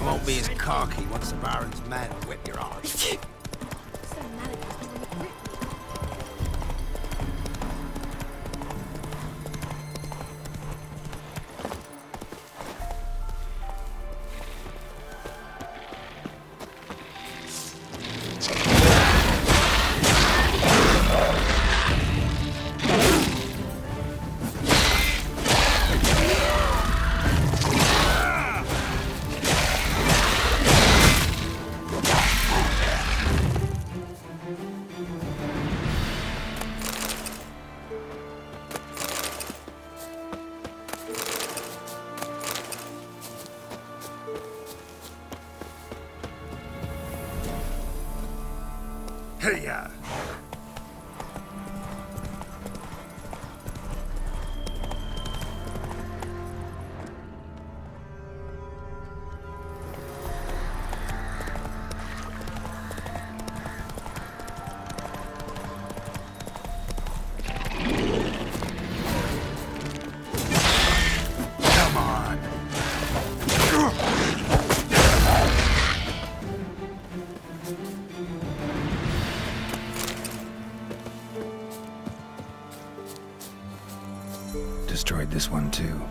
Won't be as cocky once the Baron's men whip your arse. Hey-ya! Come on! Destroyed this one too.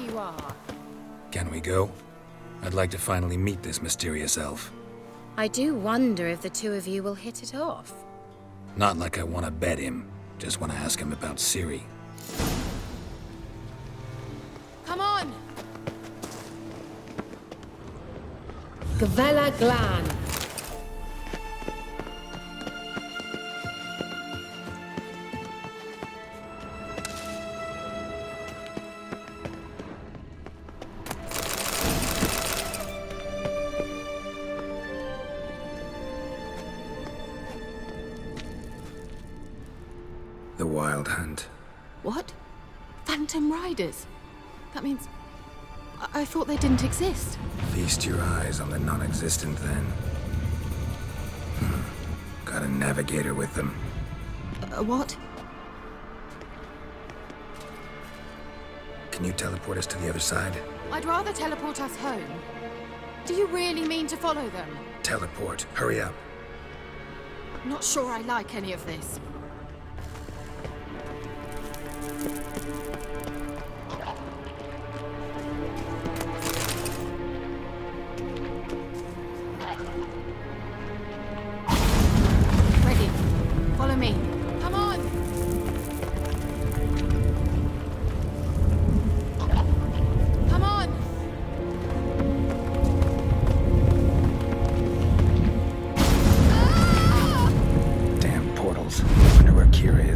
You are. Can we go? I'd like to finally meet this mysterious elf. I do wonder if the two of you will hit it off. Not like I want to bet him. Just want to ask him about Ciri. Come on! Gvella Glan. The Wild Hunt. What? Phantom Riders? That means... I thought they didn't exist. Feast your eyes on the non-existent then. Got a navigator with them. What? Can you teleport us to the other side? I'd rather teleport us home. Do you really mean to follow them? Teleport. Hurry up. Not sure I like any of this. Ready. Follow me. Come on!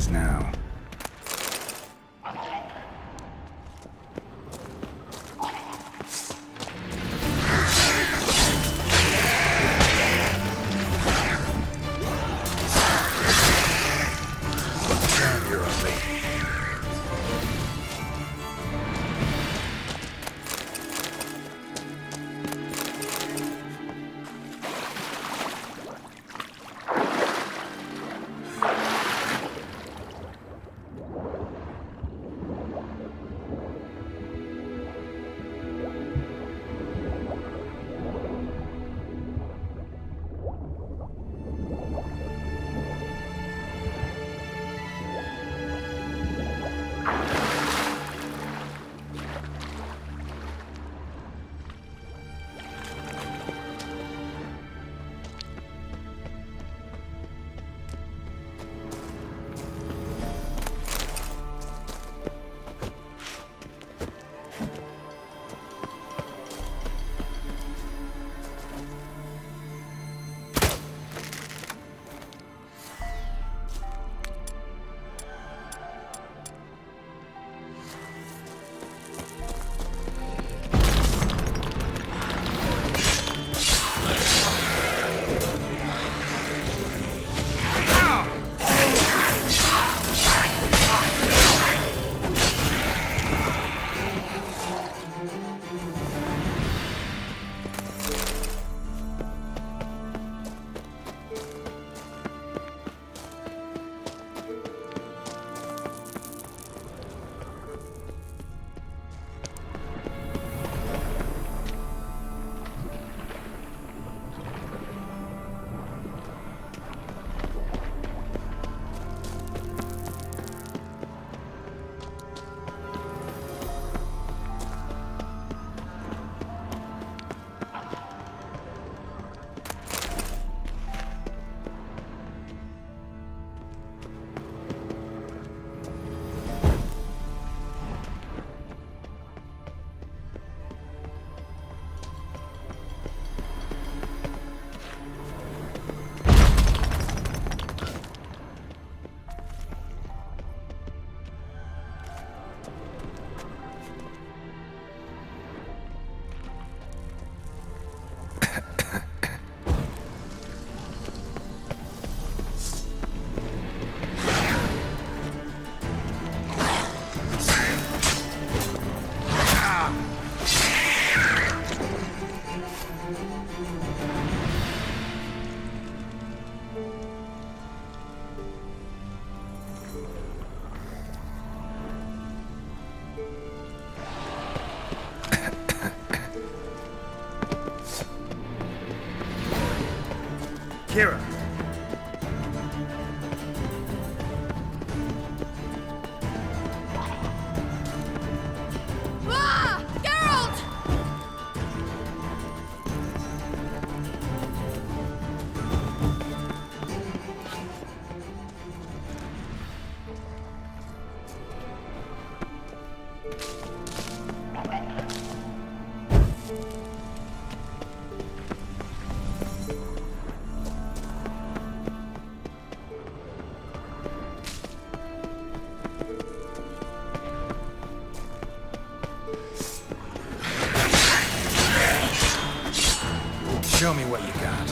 is now. You're a lady. Kira. Ah! Geralt! Show me what you got.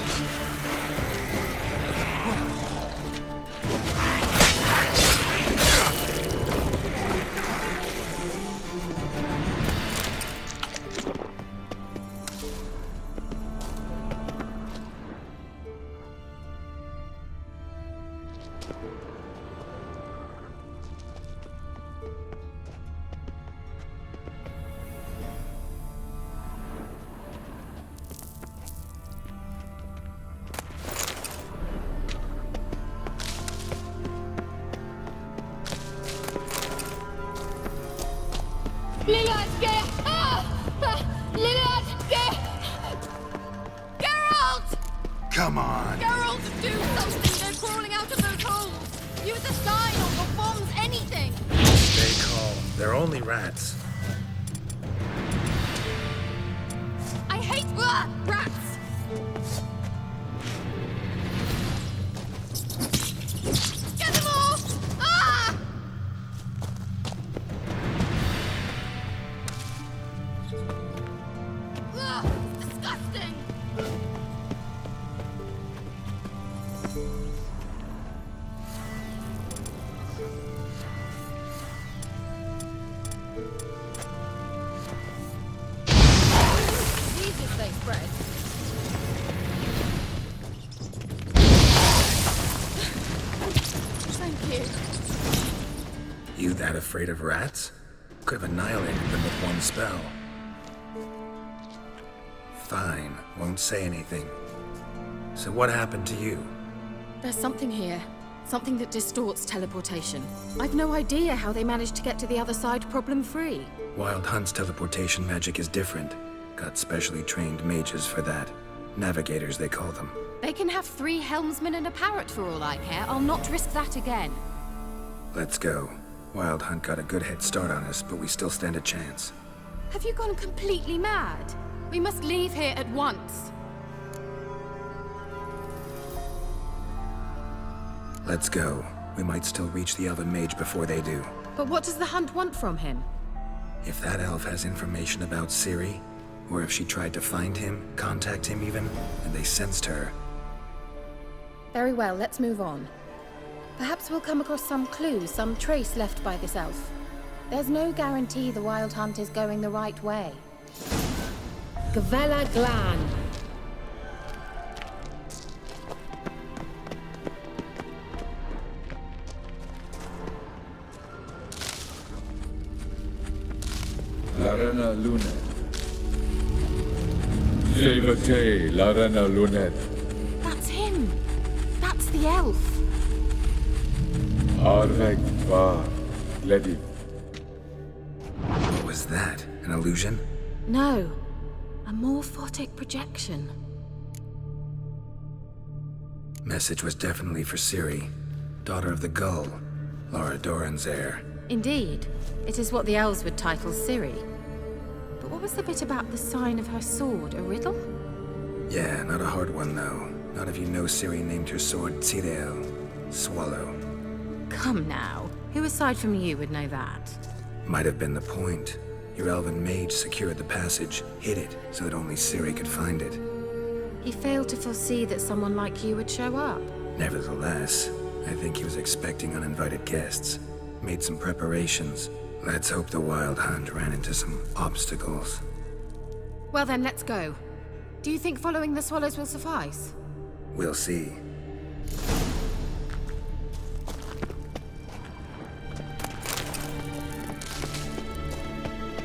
Geralt! Come on. Geralt, do something! They're crawling out of those holes! Use a sign or your bombs, anything! Stay calm. They're only rats. I hate rats! Get them off! Ah! You that afraid of rats? Could have annihilated them with one spell. Fine, won't say anything. So what happened to you? There's something here. Something that distorts teleportation. I've no idea how they managed to get to the other side problem-free. Wild Hunt's teleportation magic is different. Got specially trained mages for that. Navigators, they call them. They can have 3 helmsmen and a parrot for all I care. I'll not risk that again. Let's go. Wild Hunt got a good head start on us, but we still stand a chance. Have you gone completely mad? We must leave here at once. Let's go. We might still reach the Elven Mage before they do. But what does the Hunt want from him? If that elf has information about Ciri, or if she tried to find him, contact him even, and they sensed her. Very well, let's move on. Perhaps we'll come across some clue, some trace left by this elf. There's no guarantee the Wild Hunt is going the right way. Gavella Glan. Larena Lunet. Sevate Larena Lunet. That's him! That's the elf! Arveg Var Gledi. What was that? An illusion? No. A morphotic projection. Message was definitely for Ciri, daughter of the Gull, Lara Doran's heir. Indeed. It is what the elves would title Ciri. But what was the bit about the sign of her sword? A riddle? Yeah, not a hard one though. Not if you know Ciri named her sword Tirel, Swallow. Come now. Who aside from you would know that? Might have been the point. Your elven mage secured the passage, hid it, so that only Ciri could find it. He failed to foresee that someone like you would show up. Nevertheless, I think he was expecting uninvited guests. Made some preparations. Let's hope the Wild Hunt ran into some obstacles. Well then, let's go. Do you think following the swallows will suffice? We'll see.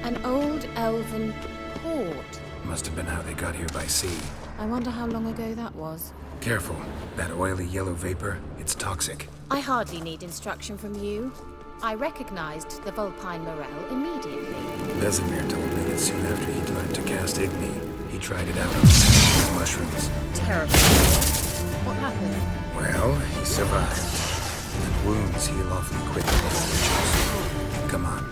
An old elven port. Must have been how they got here by sea. I wonder how long ago that was. Careful. That oily yellow vapor, it's toxic. I hardly need instruction from you. I recognized the Vulpine Morel immediately. Vesemir told me that soon after he'd learned to cast Igni, he tried it out on some mushrooms. Terrible. What happened? Well, he survived. And wounds heal awfully quickly. Come on.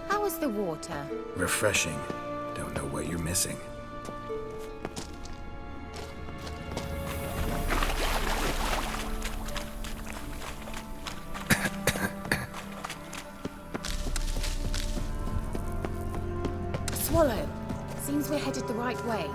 How was the water? Refreshing. Don't know what you're missing. Swallow. Seems we're headed the right way.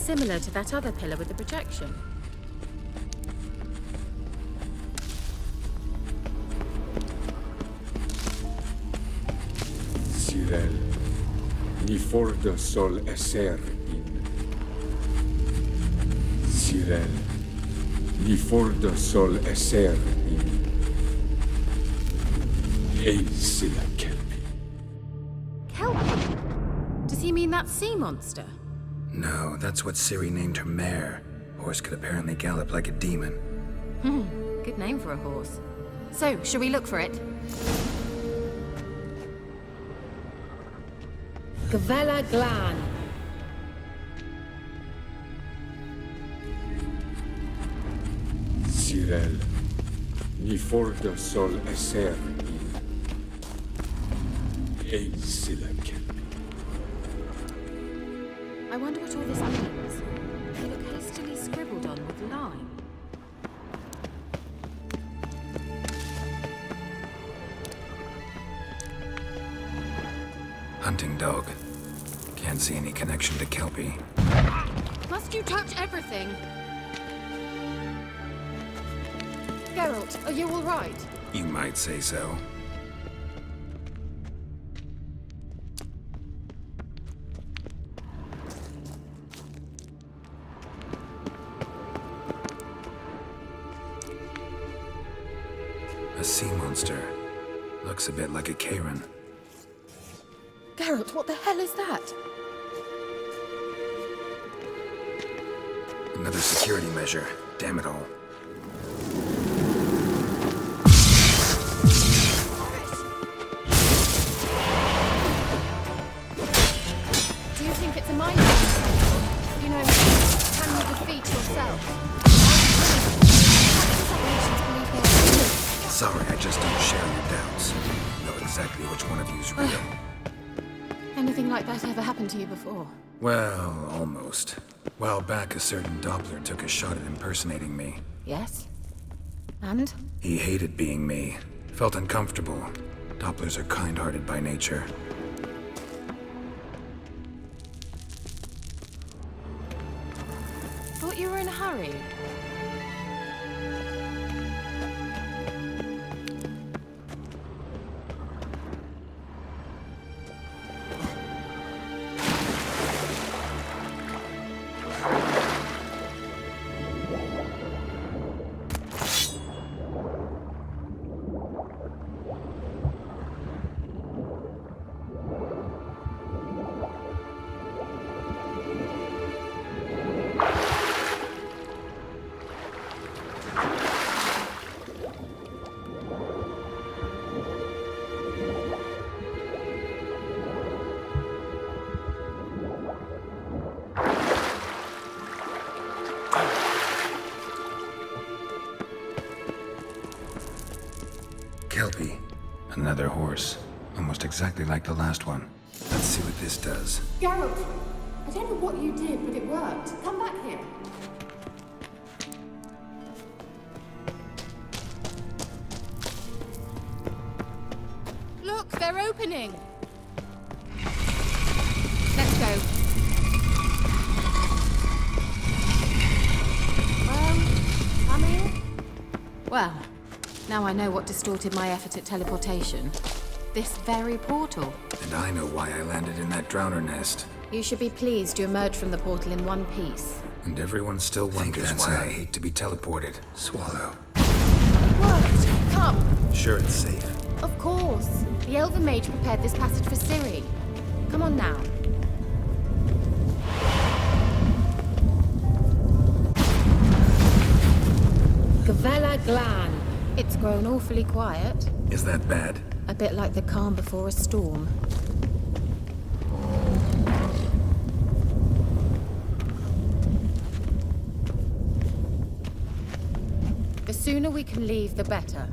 similar to that other pillar with the projection. Sirel, ni forda sol esser in. Sirel, ni forda sol esser in. Ei sila kelpi. Kelpie? Does he mean that sea monster? No, that's what Ciri named her mare. Horse could apparently gallop like a demon. Good name for a horse. So, shall we look for it? Gavella Glan. Sirel, ni forda sol esser in. Ei sila kelpi. I wonder what all this means. They look hastily scribbled on with lime. Hunting dog. Can't see any connection to Kelpie. Must you touch everything? Geralt, are you all right? You might say so. A sea monster. Looks a bit like a Karen. Geralt, what the hell is that? Another security measure. Damn it all. Do you think it's a mind control? You know, can you defeat yourself? Sorry, I just don't share your doubts. Know exactly which one of you's real. Anything like that ever happened to you before? Well, almost. While back, a certain Doppler took a shot at impersonating me. Yes. And? He hated being me. Felt uncomfortable. Dopplers are kind-hearted by nature. Thought you were in a hurry. Kelpie. Another horse. Almost exactly like the last one. Let's see what this does. Geralt! I don't know what you did, but it worked. Come back here. Look, they're opening! Let's go. Coming? Well, now I know what distorted my effort at teleportation. This very portal. And I know why I landed in that drowner nest. You should be pleased you emerged from the portal in one piece. And everyone still wonders why I hate to be teleported. Swallow. It worked! Come! Sure it's safe. Of course. The Elven Mage prepared this passage for Ciri. Come on now. Gavella Glan. It's grown awfully quiet. Is that bad? A bit like the calm before a storm. The sooner we can leave, the better.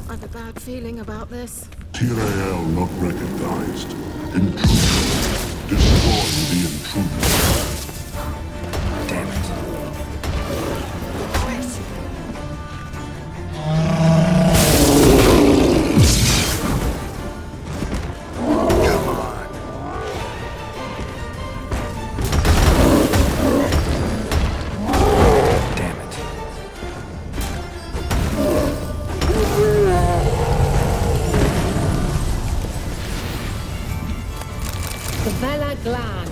I've a bad feeling about this. Tyrael not recognized. Intruder. Destroy the intruder. Damn it. Gavella Glan.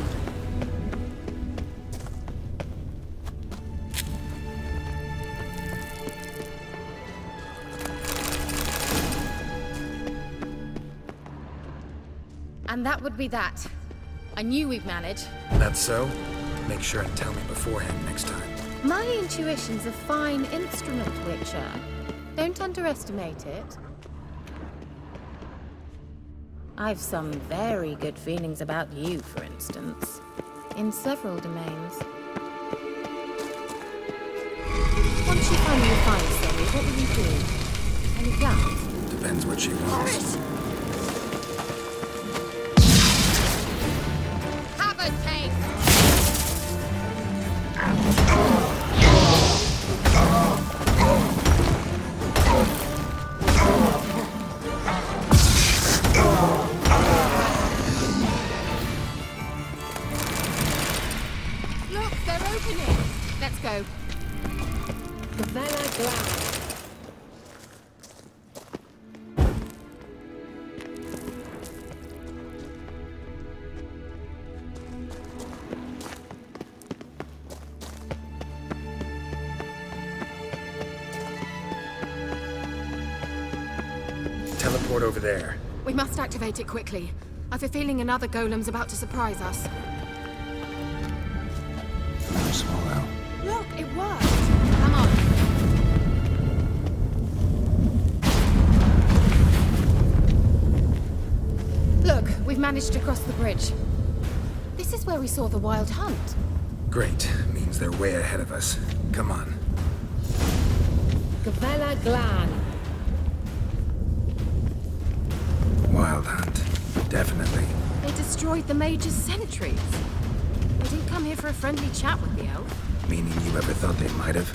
And that would be that. I knew we'd manage. That's so? Make sure and tell me beforehand next time. My intuition's a fine instrument, Witcher. Don't underestimate it. I've some very good feelings about you, for instance. In several domains. Once you finally find Zoe, what will you do? Any plans? Depends what she wants. Have a taste! Look, they're opening! Let's go. Gavella Glan. Teleport over there. We must activate it quickly. I've a feeling another golem's about to surprise us. Swallow. Look, it worked! Come on. Look, we've managed to cross the bridge. This is where we saw the wild hunt. Great. Means they're way ahead of us. Come on. Gavella Glan. Wild hunt. Definitely. They destroyed the Mage's sentries. They didn't come here for a friendly chat with the elf. Meaning you ever thought they might have?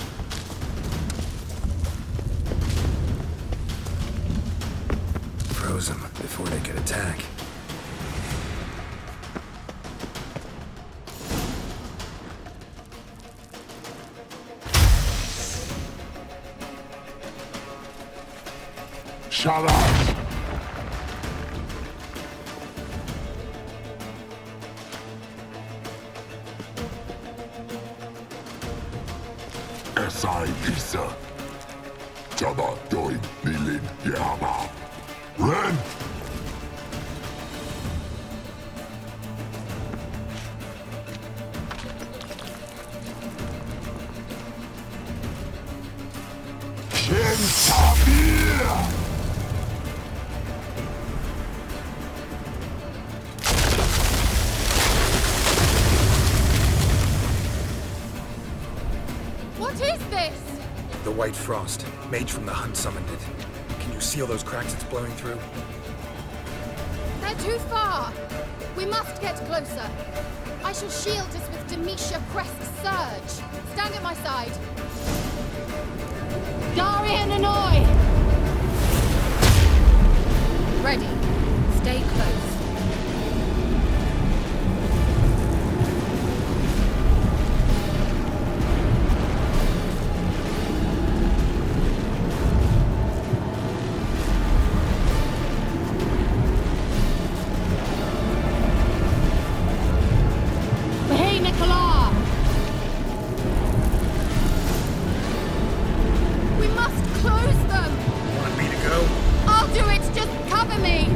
Froze them before they could attack. Shut up! Esai Isa. Jabba doin nilin yama. Ren! Shin Tabir! What is this? The White Frost. Mage from the hunt summoned it. Can you seal those cracks it's blowing through? They're too far. We must get closer. I shall shield us with Demetia Crest's surge. Stand at my side. Darian Annoy! Ready. Stay close. Hey, Nicola! We must close them! Want me to go? I'll do it! Just cover me!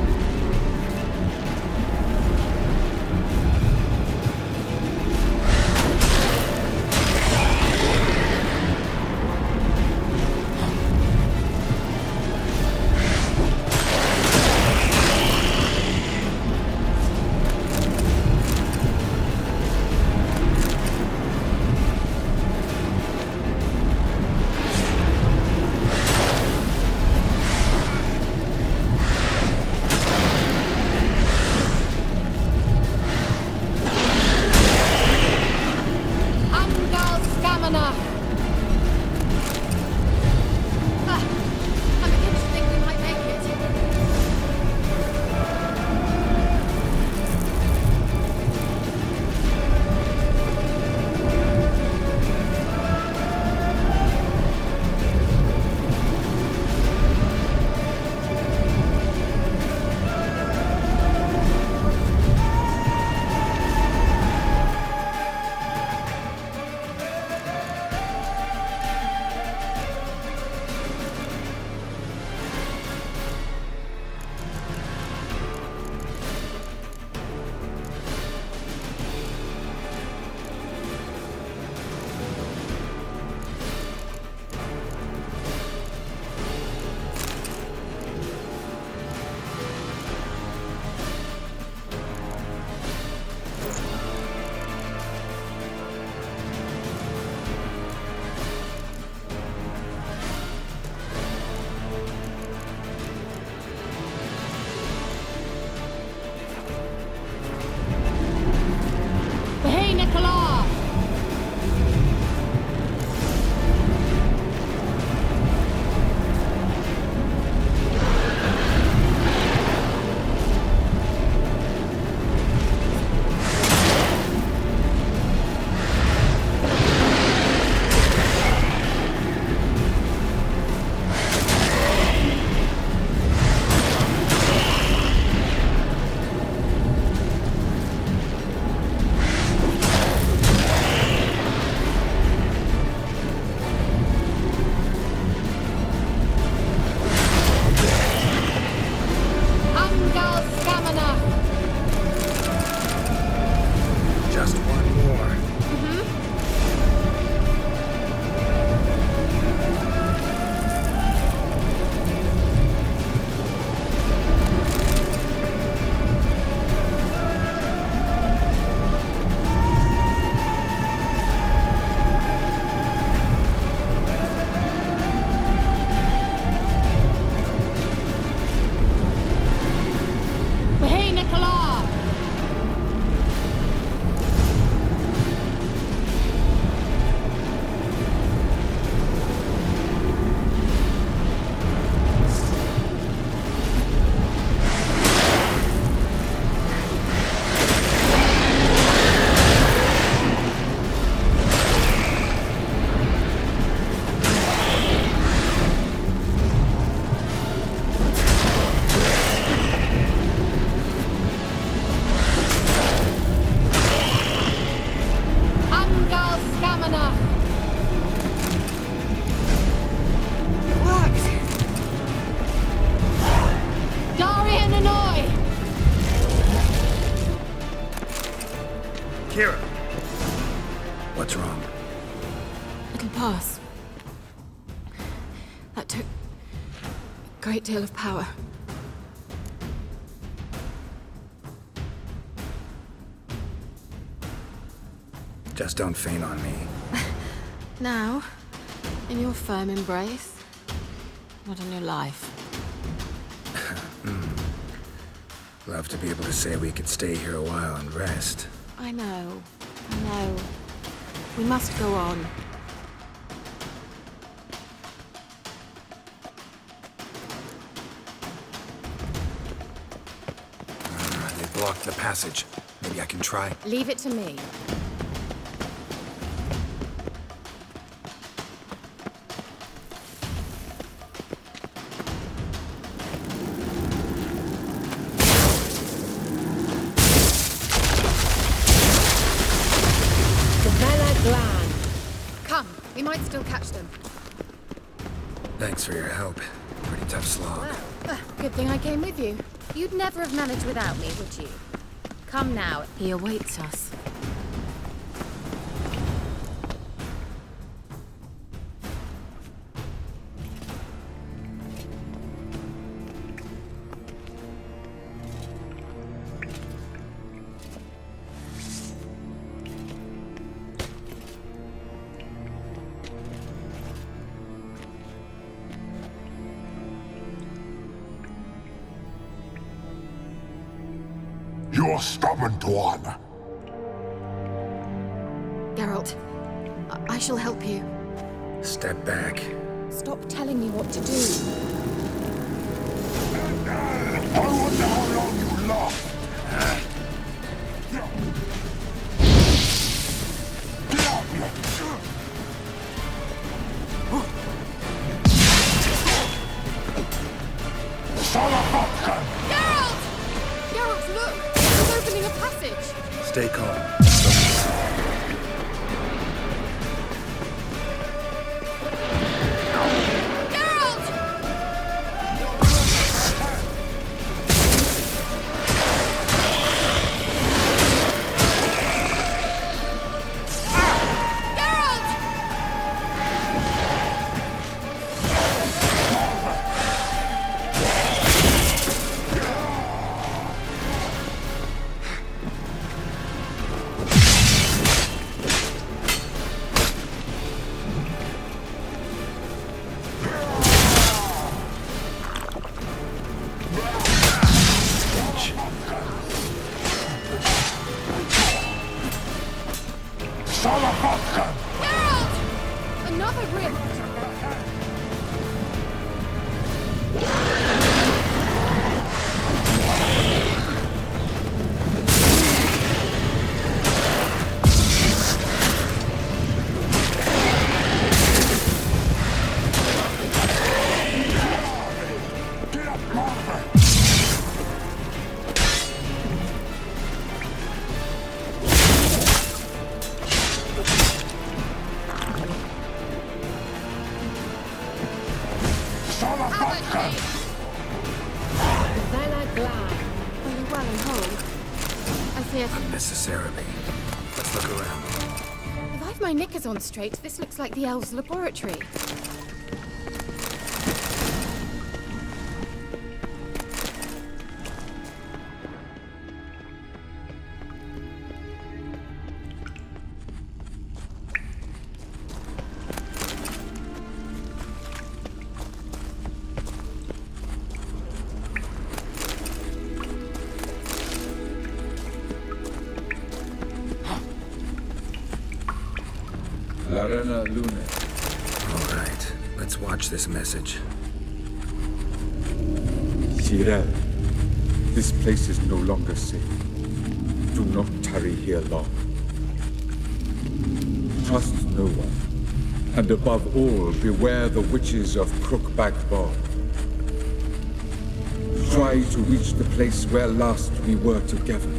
stamina! Just one more. Hey, Nicola! Angal stamina! Worked! Darian Hanoi! Kira! What's wrong? It'll pass. That took a great deal of power. Just don't faint on me. Now, in your firm embrace, not on your life. Love to be able to say we could stay here a while and rest. I know. We must go on. They blocked the passage. Maybe I can try. Leave it to me. Come, we might still catch them. Thanks for your help. Pretty tough slog. Good thing I came with you. You'd never have managed without me, would you? Come now. He awaits us. You're stubborn one. Geralt, I shall help you. Step back. Stop telling me what to do. I wonder how long you last. Geralt! Geralt, look! He's opening a passage! Stay calm. Geralt! Geralt! Geralt! Another rift! well and whole. I fear... Unnecessarily. Let's look around. If I've my knickers on straight, this looks like the elves' laboratory. Larena Lune. All right, let's watch this message. Shirel, this place is no longer safe. Do not tarry here long. Trust no one. And above all, beware the witches of Crookback Bog. Try to reach the place where last we were together.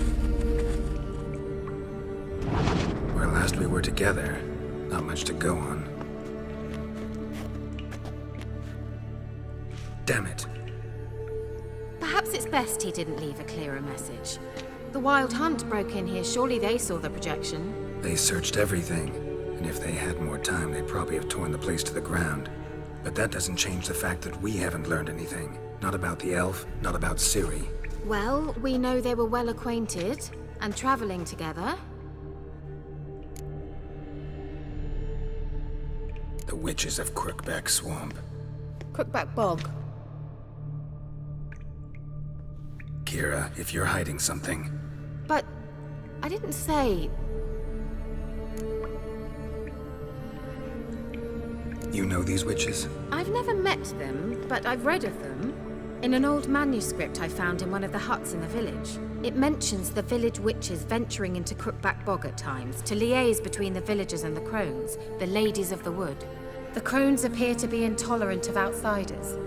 Where last we were together, not much to go on. Damn it. Perhaps it's best he didn't leave a clearer message. The Wild Hunt broke in here. Surely they saw the projection. They searched everything, and if they had more time, they'd probably have torn the place to the ground. But that doesn't change the fact that we haven't learned anything. Not about the elf, not about Ciri. Well, we know they were well acquainted and traveling together. The witches of Crookback Swamp. Crookback Bog. Kira, if you're hiding something, But I didn't say... you know these witches? I've never met them, but I've read of them. In an old manuscript I found in one of the huts in the village, it mentions the village witches venturing into Crookback Bog at times to liaise between the villagers and the crones, the ladies of the wood. The crones appear to be intolerant of outsiders,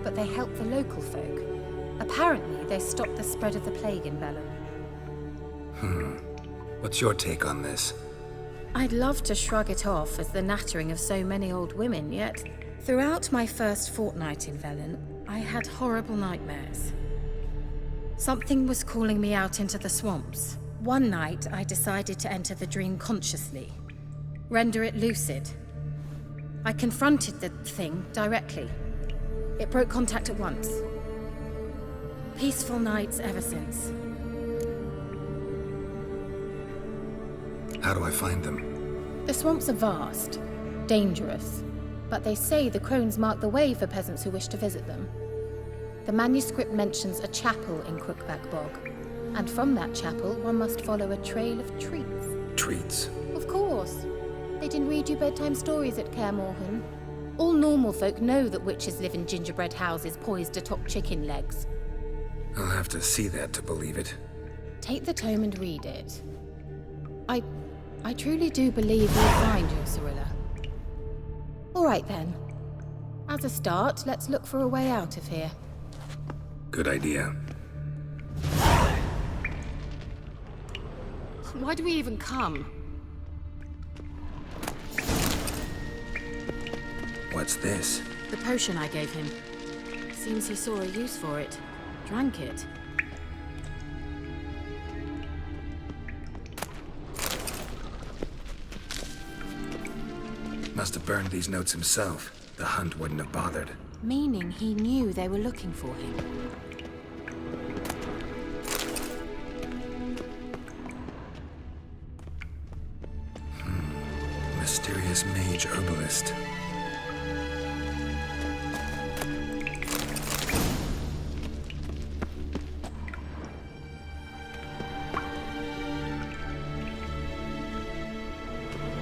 but they help the local folk. Apparently, they stop the spread of the plague in Velen. What's your take on this? I'd love to shrug it off as the nattering of so many old women, yet throughout my first fortnight in Velen, I had horrible nightmares. Something was calling me out into the swamps. One night, I decided to enter the dream consciously, render it lucid. I confronted the thing directly. It broke contact at once. Peaceful nights ever since. How do I find them? The swamps are vast, dangerous, but they say the crones mark the way for peasants who wish to visit them. The manuscript mentions a chapel in Crookback Bog, and from that chapel one must follow a trail of treats. Treats? Of course. They didn't read you bedtime stories at Kaer Morhen. All normal folk know that witches live in gingerbread houses poised atop chicken legs. I'll have to see that to believe it. Take the tome and read it. I truly do believe you'll find your Cirilla. All right then. As a start, let's look for a way out of here. Good idea. Why do we even come? What's this? The potion I gave him. Seems he saw a use for it. Drank it. Must have burned these notes himself. The Hunt wouldn't have bothered. Meaning he knew they were looking for him. Mysterious mage herbalist.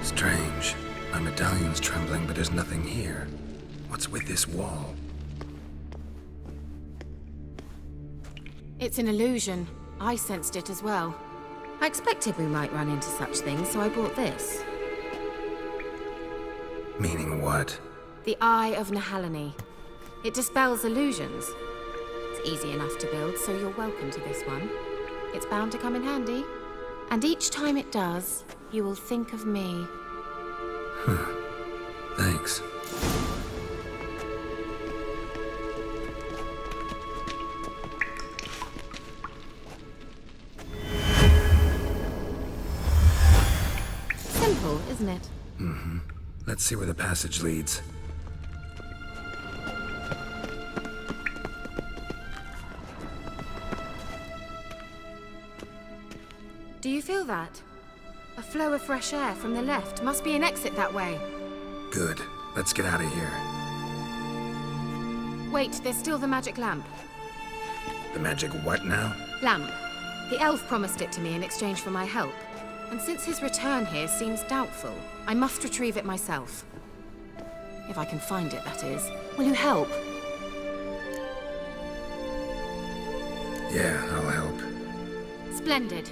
Strange. My medallion's trembling, but there's nothing here. What's with this wall? It's an illusion. I sensed it as well. I expected we might run into such things, so I brought this. Meaning what? The Eye of Nahalani. It dispels illusions. It's easy enough to build, so you're welcome to this one. It's bound to come in handy. And each time it does, you will think of me. Thanks. useful, isn't it? Let's see where the passage leads. Do you feel that? A flow of fresh air from the left. Must be an exit that way. Good. Let's get out of here. Wait, there's still the magic lamp. The magic what now? Lamp. The elf promised it to me in exchange for my help. And since his return here seems doubtful, I must retrieve it myself. If I can find it, that is. Will you help? Yeah, I'll help. Splendid.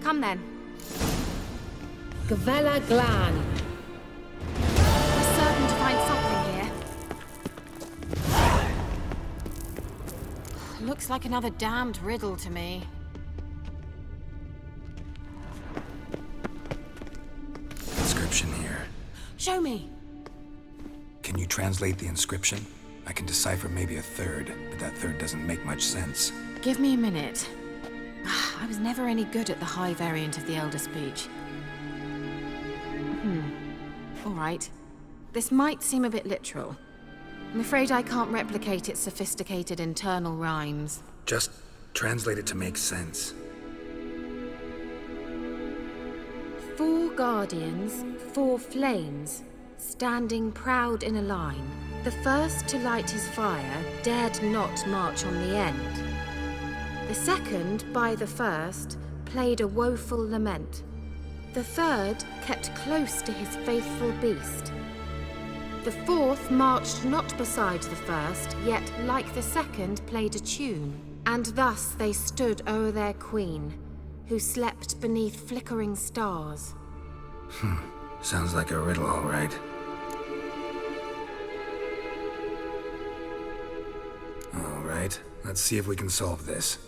Come then. Gavella Glan. We're certain to find something here. Looks like another damned riddle to me. Inscription here. Show me. Can you translate the inscription? I can decipher maybe a third, but that third doesn't make much sense. Give me a minute. I was never any good at the high variant of the Elder Speech. All right. This might seem a bit literal. I'm afraid I can't replicate its sophisticated internal rhymes. Just translate it to make sense. 4 guardians, 4 flames, standing proud in a line. The first to light his fire dared not march on the end. The second, by the first, played a woeful lament. The third kept close to his faithful beast. The fourth marched not beside the first, yet, like the second, played a tune. And thus they stood o'er their queen, who slept beneath flickering stars. Sounds like a riddle, all right. All right, let's see if we can solve this.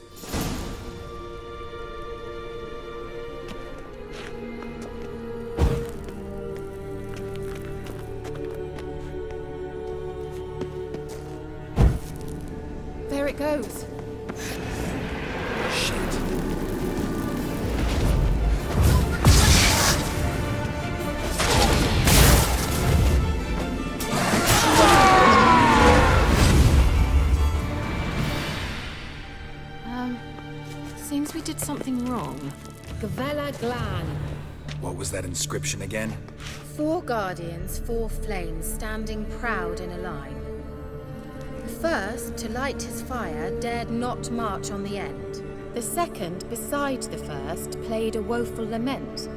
There it goes. Seems we did something wrong. Gavella Glan. What was that inscription again? 4 guardians, 4 flames, standing proud in a line. The first, to light his fire, dared not march on the end. The second, beside the first, played a woeful lament.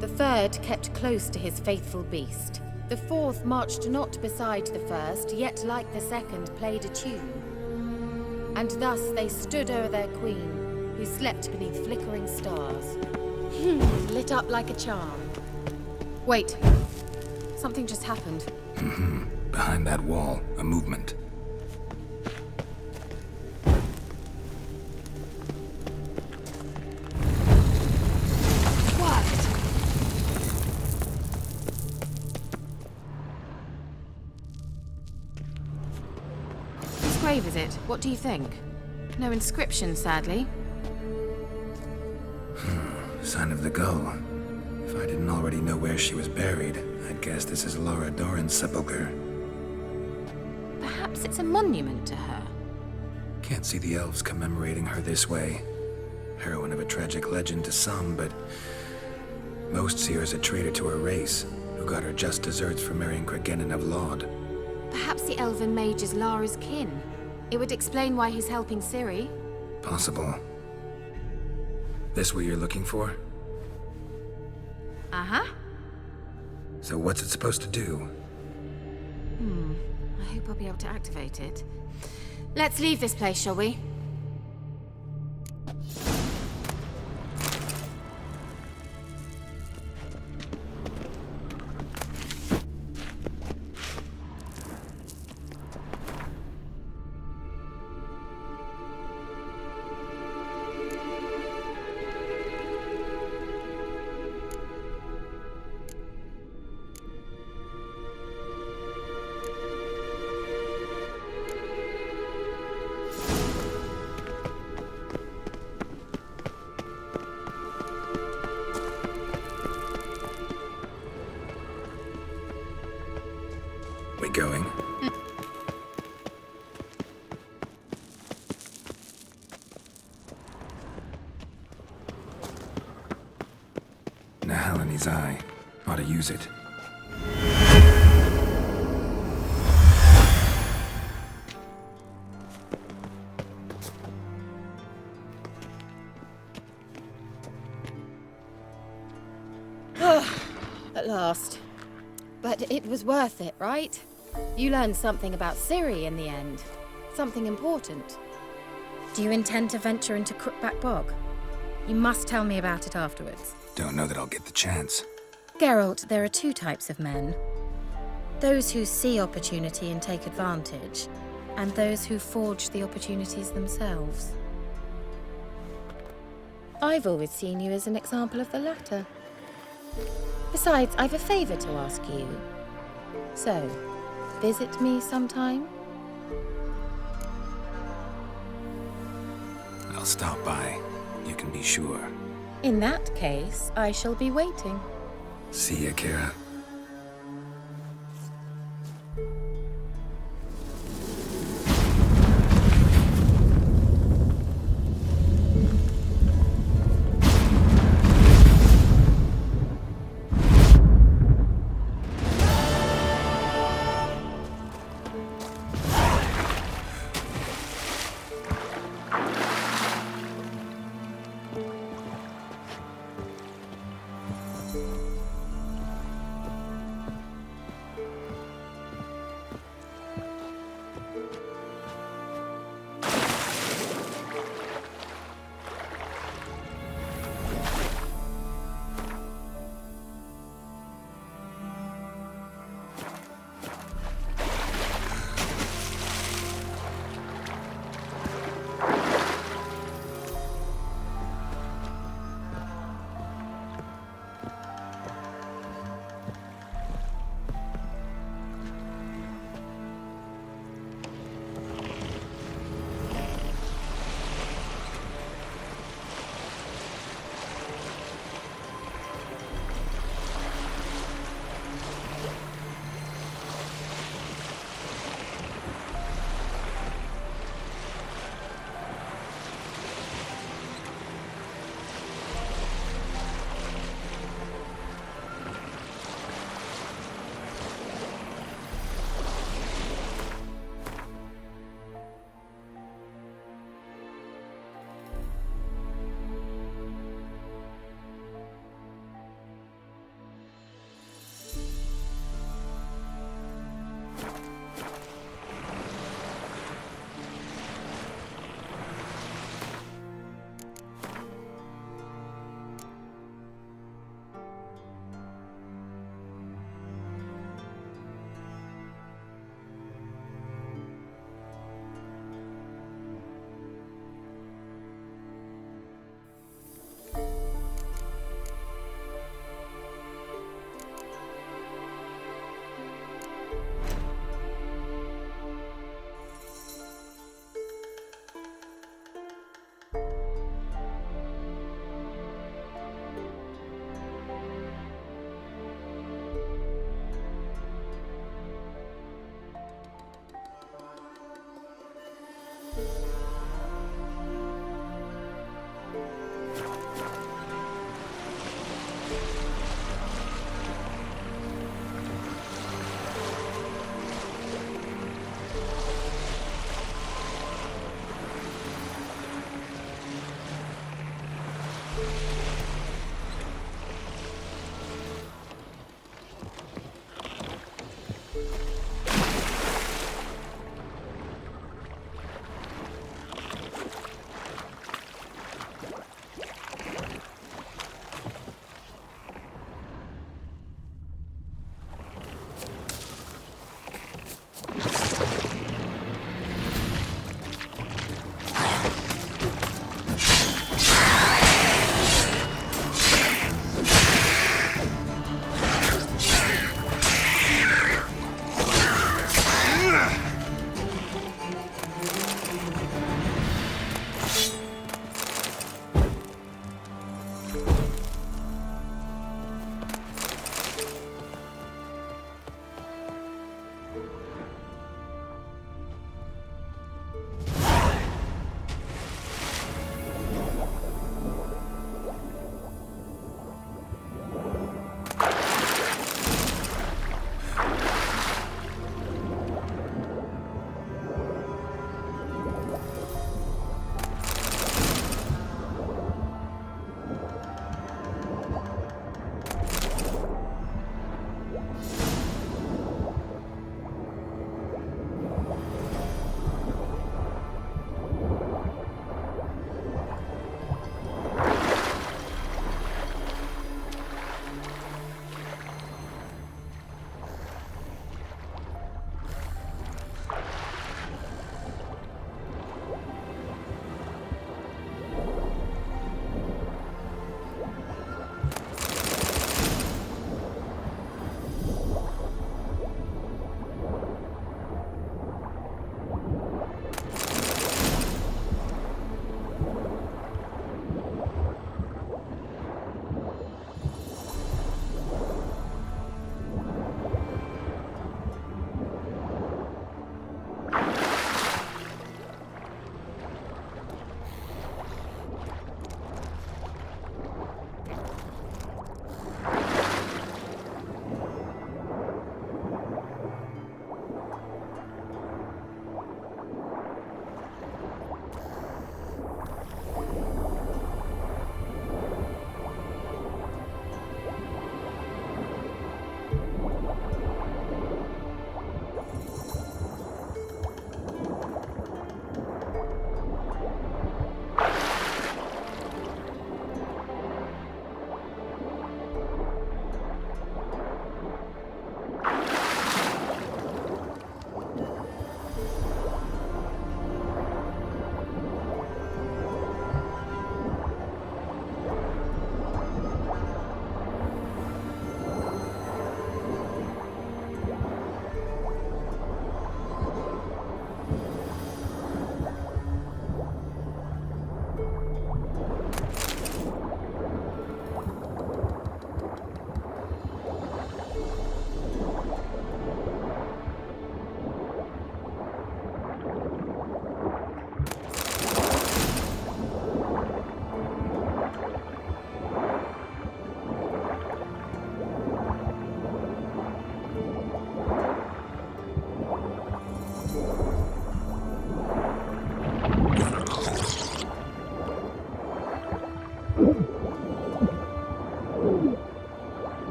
The third kept close to his faithful beast. The fourth marched not beside the first, yet like the second played a tune. And thus they stood o'er their queen, who slept beneath flickering stars. Lit up like a charm. Wait. Something just happened. Behind that wall, a movement. What? Whose grave is it? What do you think? No inscription, sadly. Sign of the gull. If I didn't already know where she was buried, I'd guess this is Laura Doran's sepulcher. Perhaps it's a monument to her. Can't see the elves commemorating her this way. Heroine of a tragic legend to some, but most see her as a traitor to her race, who got her just deserts for marrying Cregennan of Laud. Perhaps the elven mage is Lara's kin. It would explain why he's helping Ciri. Possible. This what you're looking for? Uh-huh. So what's it supposed to do? I hope I'll be able to activate it. Let's leave this place, shall we? Hallone's eye. Ought to use it. At last. But it was worth it, right? You learned something about Ciri in the end. Something important. Do you intend to venture into Crookback Bog? You must tell me about it afterwards. Don't know that I'll get the chance. Geralt, there are two types of men. Those who see opportunity and take advantage, and those who forge the opportunities themselves. I've always seen you as an example of the latter. Besides, I've a favor to ask you. So, visit me sometime? I'll stop by. You can be sure. In that case, I shall be waiting. See ya, Kara.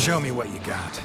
Show me what you got.